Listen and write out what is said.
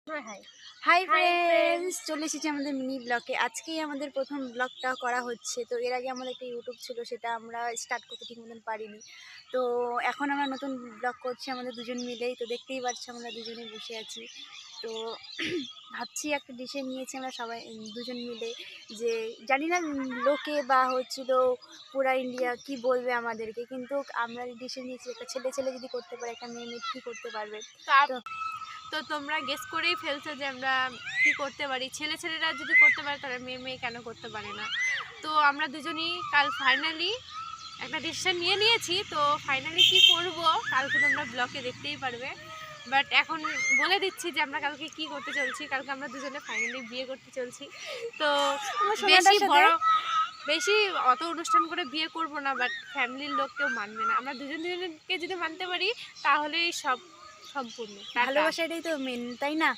High high hi friends, friends. চলে এসেছি আমাদের মিনি ব্লগে। আজকেই আমাদের প্রথম ব্লগটা করা হচ্ছে। তো এর আগে আমাদের একটা ইউটিউব ছিল, সেটা আমরা স্টার্ট করতে ঠিক মতন পারিনি। তো এখন আমরা নতুন ব্লগ করছি আমাদের দুজন মিলেই। তো দেখতেই পাচ্ছি আমরা দুজনেই বসে আছি। তো ভাবছি একটা ডিসিশন নিয়েছি আমরা সবাই দুজন মিলে, যে জানি না লোকে বা হচ্ছিল পুরা ইন্ডিয়া কি বলবে আমাদেরকে, কিন্তু আমরা ডিসিশন নিয়েছি একটা ছেলে ছেলে যদি করতে পারে, একটা মেয়ে মেয়ে কী করতে পারবে। তো তো তোমরা গেস করেই ফেলছো যে আমরা কি করতে পারি। ছেলেরা যদি করতে পারে তারা মেয়ে কেন করতে পারে না। তো আমরা দুজনই কাল ফাইনালি একটা ডিসিশন নিয়ে নিয়েছি। তো ফাইনালি কি করব কালকে তোমরা ব্লগে দেখতেই পারবে। বাট এখন বলে দিচ্ছি যে আমরা কালকে কি করতে চলছি। কালকে আমরা দুজনে ফাইনালি বিয়ে করতে চলছি। তো বেশি অত অনুষ্ঠান করে বিয়ে করব না, বাট ফ্যামিলির লোক কেউ মানবে না। আমরা দুজনকে যদি মানতে পারি তাহলেই সব সম্পূর্ণ। টাটা। ভালোবাসাটাই তো মেন, তাই না?